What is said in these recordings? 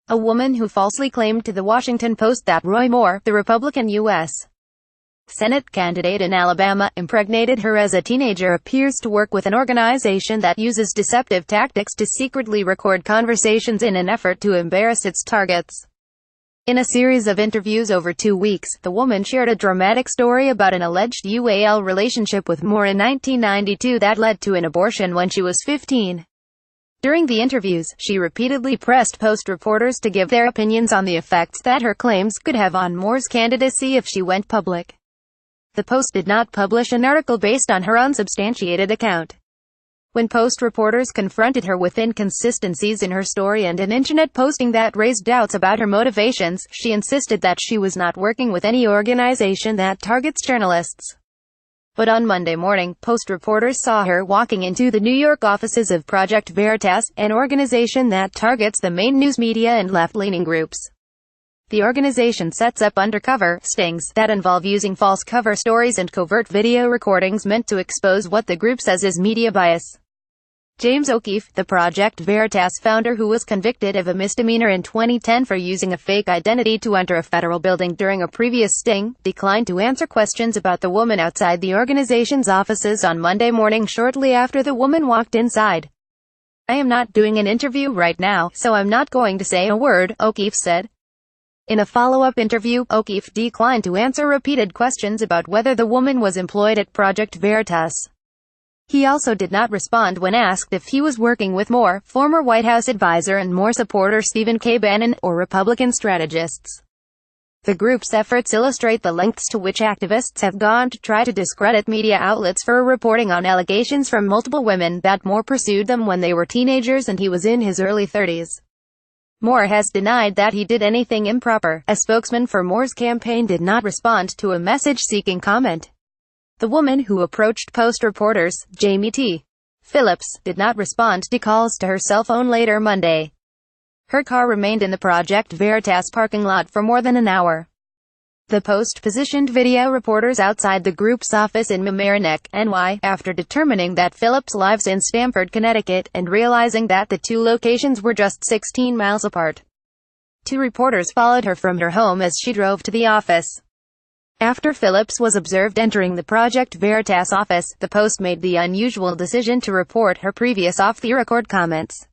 A woman who falsely claimed to the Washington Post that Roy Moore, the Republican U.S. Senate candidate in Alabama, impregnated her as a teenager, appears to work with an organization that uses deceptive tactics to secretly record conversations in an effort to embarrass its targets. In a series of interviews over 2 weeks, the woman shared a dramatic story about an alleged UAL relationship with Moore in 1992 that led to an abortion when she was 15. During the interviews, she repeatedly pressed Post reporters to give their opinions on the effects that her claims could have on Moore's candidacy if she went public. The Post did not publish an article based on her unsubstantiated account. When Post reporters confronted her with inconsistencies in her story and an internet posting that raised doubts about her motivations, she insisted that she was not working with any organization that targets journalists. But on Monday morning, Post reporters saw her walking into the New York offices of Project Veritas, an organization that targets the main news media and left-leaning groups. The organization sets up undercover stings that involve using false cover stories and covert video recordings meant to expose what the group says is media bias. James O'Keefe, the Project Veritas founder who was convicted of a misdemeanor in 2010 for using a fake identity to enter a federal building during a previous sting, declined to answer questions about the woman outside the organization's offices on Monday morning shortly after the woman walked inside. "I am not doing an interview right now, so I'm not going to say a word," O'Keefe said. In a follow-up interview, O'Keefe declined to answer repeated questions about whether the woman was employed at Project Veritas. He also did not respond when asked if he was working with Moore, former White House advisor and Moore supporter Stephen K. Bannon, or Republican strategists. The group's efforts illustrate the lengths to which activists have gone to try to discredit media outlets for reporting on allegations from multiple women that Moore pursued them when they were teenagers and he was in his early 30s. Moore has denied that he did anything improper. A spokesman for Moore's campaign did not respond to a message seeking comment. The woman who approached Post reporters, Jamie T. Phillips, did not respond to calls to her cell phone later Monday. Her car remained in the Project Veritas parking lot for more than an hour. The Post positioned video reporters outside the group's office in Mamaroneck, NY, after determining that Phillips lives in Stamford, Connecticut, and realizing that the two locations were just 16 miles apart. 2 reporters followed her from her home as she drove to the office. After Phillips was observed entering the Project Veritas office, the Post made the unusual decision to report her previous off-the-record comments.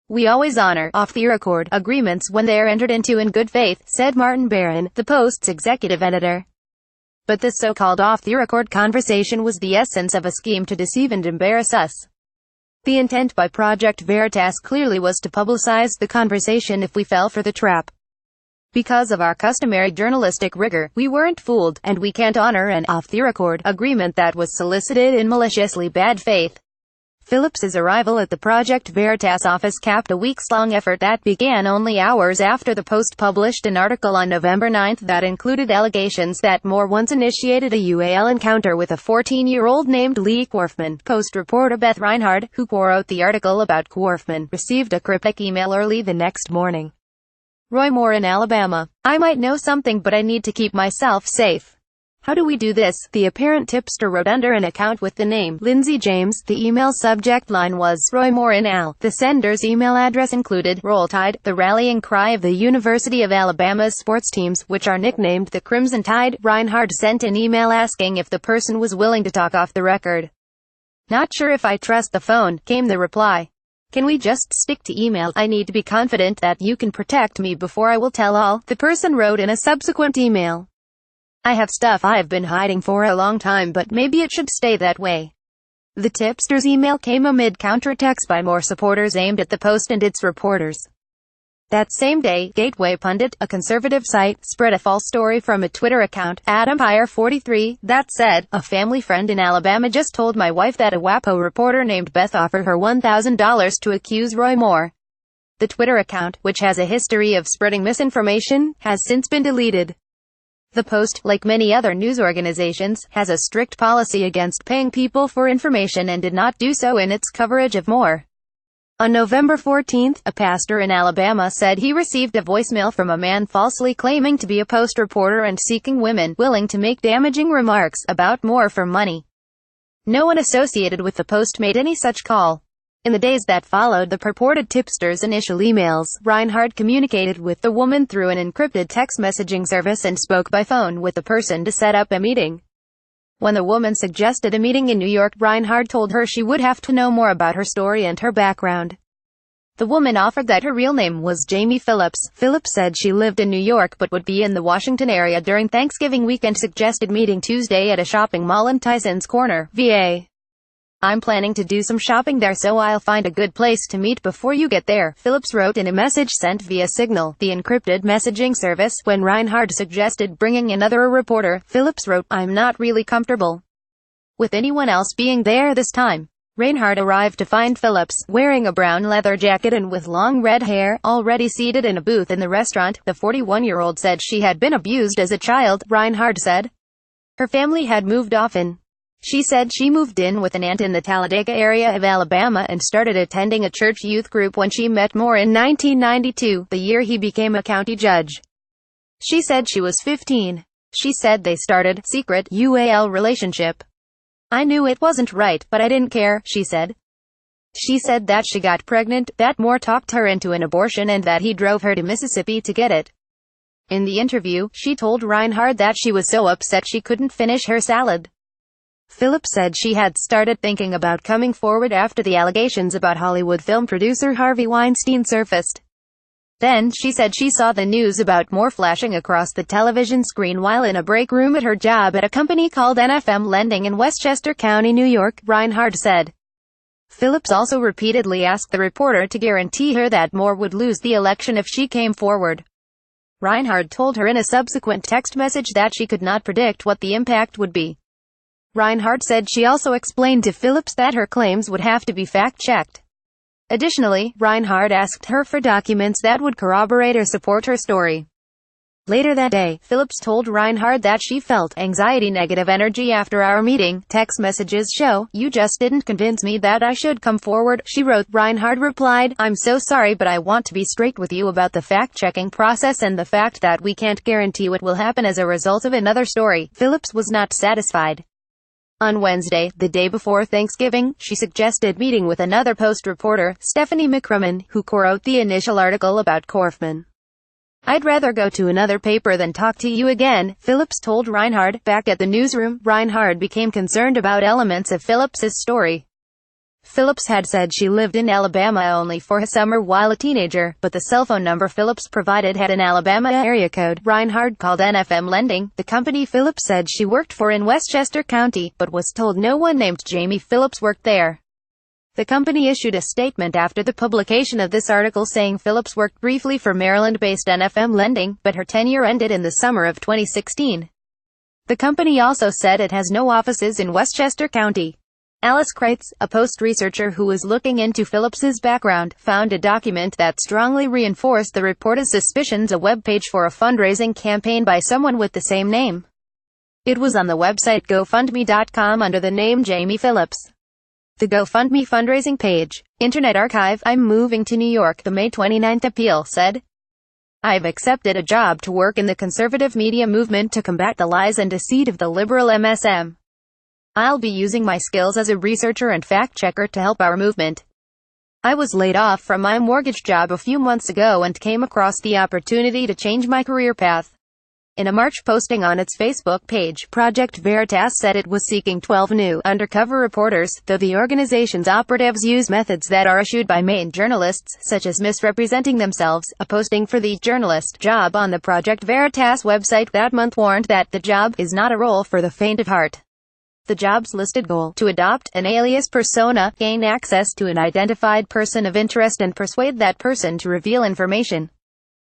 "We always honor off-the-record agreements when they are entered into in good faith," said Martin Barron, the Post's executive editor. But this so-called off-the-record conversation was the essence of a scheme to deceive and embarrass us. The intent by Project Veritas clearly was to publicize the conversation if we fell for the trap. Because of our customary journalistic rigor, we weren't fooled, and we can't honor an off-the-record agreement that was solicited in maliciously bad faith. Phillips's arrival at the Project Veritas office capped a weeks-long effort that began only hours after the Post published an article on November 9 that included allegations that Moore once initiated a UAL encounter with a 14-year-old named Lee Korfman. Post reporter Beth Reinhard, who co-wrote the article about Korfman, received a cryptic email early the next morning. "Roy Moore in Alabama. I might know something, but I need to keep myself safe. How do we do this?" The apparent tipster wrote under an account with the name Lindsay James. The email's subject line was "Roy Moore in Al." The sender's email address included Roll Tide, the rallying cry of the University of Alabama's sports teams, which are nicknamed the Crimson Tide. Reinhard sent an email asking if the person was willing to talk off the record. "Not sure if I trust the phone," came the reply. "Can we just stick to email? I need to be confident that you can protect me before I will tell all," the person wrote in a subsequent email. "I have stuff I've been hiding for a long time, but maybe it should stay that way." The tipster's email came amid counterattacks by Moore supporters aimed at the Post and its reporters. That same day, Gateway Pundit, a conservative site, spread a false story from a Twitter account, @Empire43, that said, "A family friend in Alabama just told my wife that a WAPO reporter named Beth offered her $1,000 to accuse Roy Moore." The Twitter account, which has a history of spreading misinformation, has since been deleted. The Post, like many other news organizations, has a strict policy against paying people for information and did not do so in its coverage of Moore. On November 14, a pastor in Alabama said he received a voicemail from a man falsely claiming to be a Post reporter and seeking women willing to make damaging remarks about Moore for money. No one associated with the Post made any such call. In the days that followed the purported tipster's initial emails, Reinhardt communicated with the woman through an encrypted text messaging service and spoke by phone with the person to set up a meeting. When the woman suggested a meeting in New York, Reinhardt told her she would have to know more about her story and her background. The woman offered that her real name was Jamie Phillips. Phillips said she lived in New York but would be in the Washington area during Thanksgiving week and suggested meeting Tuesday at a shopping mall in Tysons Corner, VA. "I'm planning to do some shopping there, so I'll find a good place to meet before you get there," Phillips wrote in a message sent via Signal, the encrypted messaging service. When Reinhardt suggested bringing another reporter, Phillips wrote, "I'm not really comfortable with anyone else being there this time." Reinhardt arrived to find Phillips, wearing a brown leather jacket and with long red hair, already seated in a booth in the restaurant. The 41-year-old said she had been abused as a child, Reinhardt said. Her family had moved often. She said she moved in with an aunt in the Talladega area of Alabama and started attending a church youth group when she met Moore in 1992, the year he became a county judge. She said she was 15. She said they started secret UAL relationship. "I knew it wasn't right, but I didn't care," she said. She said that she got pregnant, that Moore talked her into an abortion and that he drove her to Mississippi to get it. In the interview, she told Reinhardt that she was so upset she couldn't finish her salad. Phillips said she had started thinking about coming forward after the allegations about Hollywood film producer Harvey Weinstein surfaced. Then, she said she saw the news about Moore flashing across the television screen while in a break room at her job at a company called NFM Lending in Westchester County, New York, Reinhardt said. Phillips also repeatedly asked the reporter to guarantee her that Moore would lose the election if she came forward. Reinhardt told her in a subsequent text message that she could not predict what the impact would be. Reinhardt said she also explained to Phillips that her claims would have to be fact-checked. Additionally, Reinhardt asked her for documents that would corroborate or support her story. Later that day, Phillips told Reinhardt that she felt anxiety, negative energy after our meeting. Text messages show, "You just didn't convince me that I should come forward," she wrote. Reinhardt replied, "I'm so sorry, but I want to be straight with you about the fact-checking process and the fact that we can't guarantee what will happen as a result of another story." Phillips was not satisfied. On Wednesday, the day before Thanksgiving, she suggested meeting with another Post reporter, Stephanie McCrumman, who co-wrote the initial article about Korfman. "I'd rather go to another paper than talk to you again," Phillips told Reinhardt. Back at the newsroom, Reinhardt became concerned about elements of Phillips's story. Phillips had said she lived in Alabama only for a summer while a teenager, but the cell phone number Phillips provided had an Alabama area code. Reinhardt called NFM Lending, the company Phillips said she worked for in Westchester County, but was told no one named Jamie Phillips worked there. The company issued a statement after the publication of this article saying Phillips worked briefly for Maryland-based NFM Lending, but her tenure ended in the summer of 2016. The company also said it has no offices in Westchester County. Alice Kreitz, a Post researcher who was looking into Phillips's background, found a document that strongly reinforced the reporter's suspicions, a webpage for a fundraising campaign by someone with the same name. It was on the website GoFundMe.com under the name Jamie Phillips. The GoFundMe fundraising page. Internet Archive. "I'm moving to New York," the May 29 appeal said. "I've accepted a job to work in the conservative media movement to combat the lies and deceit of the liberal MSM. I'll be using my skills as a researcher and fact-checker to help our movement. I was laid off from my mortgage job a few months ago and came across the opportunity to change my career path." In a March posting on its Facebook page, Project Veritas said it was seeking 12 new, undercover reporters, though the organization's operatives use methods that are eschewed by main journalists, such as misrepresenting themselves. A posting for the journalist job on the Project Veritas website that month warned that the job is not a role for the faint of heart. The job's listed goal, to adopt an alias persona, gain access to an identified person of interest and persuade that person to reveal information.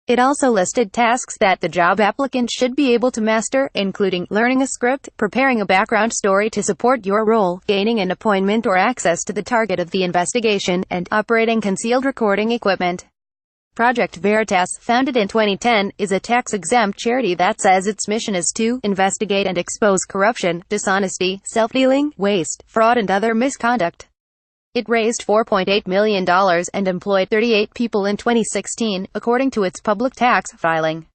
It also listed tasks that the job applicant should be able to master, including learning a script, preparing a background story to support your role, gaining an appointment or access to the target of the investigation, and operating concealed recording equipment. Project Veritas, founded in 2010, is a tax-exempt charity that says its mission is to investigate and expose corruption, dishonesty, self-dealing, waste, fraud and other misconduct. It raised $4.8 million and employed 38 people in 2016, according to its public tax filing.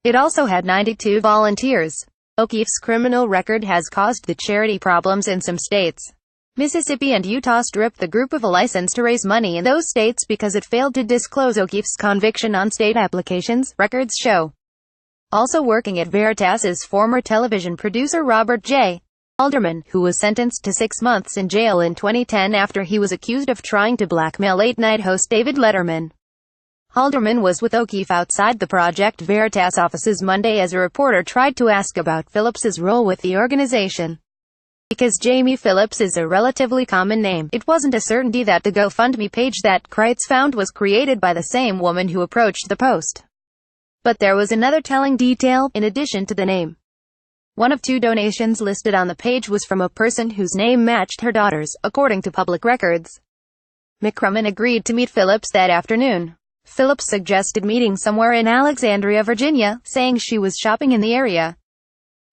It also had 92 volunteers. O'Keefe's criminal record has caused the charity problems in some states. Mississippi and Utah stripped the group of a license to raise money in those states because it failed to disclose O'Keefe's conviction on state applications, records show. Also working at Veritas is former television producer Robert J. Alderman, who was sentenced to 6 months in jail in 2010 after he was accused of trying to blackmail late-night host David Letterman. Alderman was with O'Keefe outside the Project Veritas offices Monday as a reporter tried to ask about Phillips's role with the organization. Because Jamie Phillips is a relatively common name, it wasn't a certainty that the GoFundMe page that Kreitz found was created by the same woman who approached the Post. But there was another telling detail, in addition to the name. One of 2 donations listed on the page was from a person whose name matched her daughter's, according to public records. McCrummon agreed to meet Phillips that afternoon. Phillips suggested meeting somewhere in Alexandria, Virginia, saying she was shopping in the area.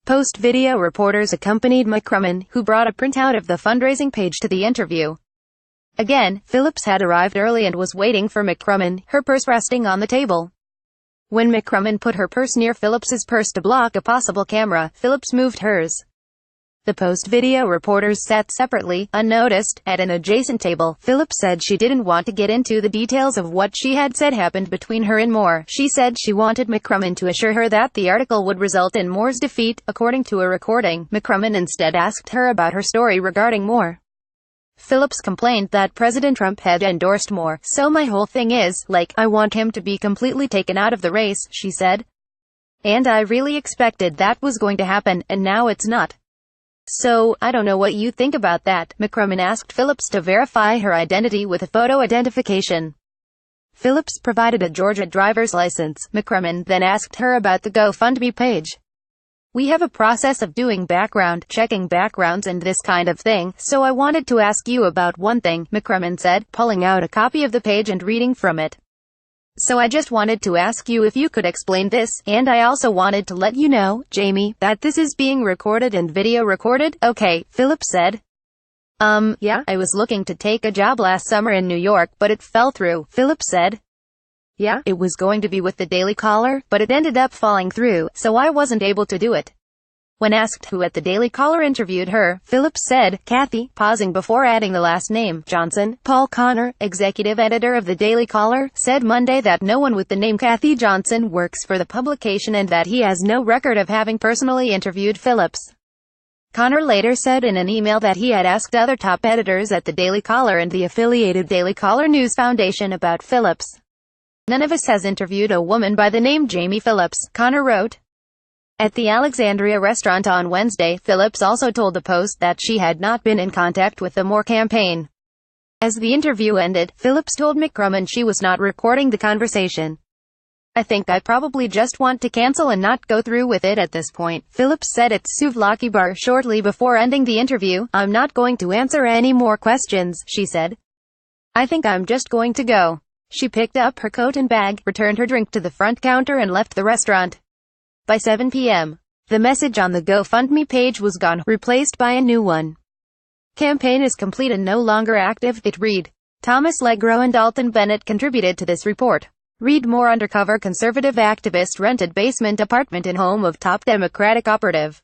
Post video reporters accompanied McCrummon, who brought a printout of the fundraising page to the interview. Again, Phillips had arrived early and was waiting for McCrummon, her purse resting on the table. When McCrummon put her purse near Phillips's purse to block a possible camera, Phillips moved hers. The Post video reporters sat separately, unnoticed, at an adjacent table. Phillips said she didn't want to get into the details of what she had said happened between her and Moore. She said she wanted McCrummon to assure her that the article would result in Moore's defeat, according to a recording. McCrummon instead asked her about her story regarding Moore. Phillips complained that President Trump had endorsed Moore, so my whole thing is, like, I want him to be completely taken out of the race, she said. And I really expected that was going to happen, and now it's not. So, I don't know what you think about that. McCrummon asked Phillips to verify her identity with a photo identification. Phillips provided a Georgia driver's license. McCrummon then asked her about the GoFundMe page. We have a process of doing checking backgrounds and this kind of thing, so I wanted to ask you about one thing, McCrummon said, pulling out a copy of the page and reading from it. So I just wanted to ask you if you could explain this, and I also wanted to let you know, Jamie, that this is being recorded and video recorded. Okay, Phillips said. Yeah, I was looking to take a job last summer in New York, but it fell through, Phillips said. Yeah, it was going to be with the Daily Caller, but it ended up falling through, so I wasn't able to do it. When asked who at the Daily Caller interviewed her, Phillips said, Kathy, pausing before adding the last name, Johnson. Paul Connor, executive editor of the Daily Caller, said Monday that no one with the name Kathy Johnson works for the publication and that he has no record of having personally interviewed Phillips. Connor later said in an email that he had asked other top editors at the Daily Caller and the affiliated Daily Caller News Foundation about Phillips. None of us has interviewed a woman by the name Jamie Phillips, Connor wrote. At the Alexandria restaurant on Wednesday, Phillips also told the Post that she had not been in contact with the Moore campaign. As the interview ended, Phillips told McCrummon she was not recording the conversation. I think I probably just want to cancel and not go through with it at this point, Phillips said at Souvlaki Bar shortly before ending the interview. I'm not going to answer any more questions, she said. I think I'm just going to go. She picked up her coat and bag, returned her drink to the front counter and left the restaurant. By 7 p.m., the message on the GoFundMe page was gone, replaced by a new one. Campaign is complete and no longer active, it read. Thomas Legro and Dalton Bennett contributed to this report. Read more. Undercover conservative activist rented basement apartment in home of top Democratic operative.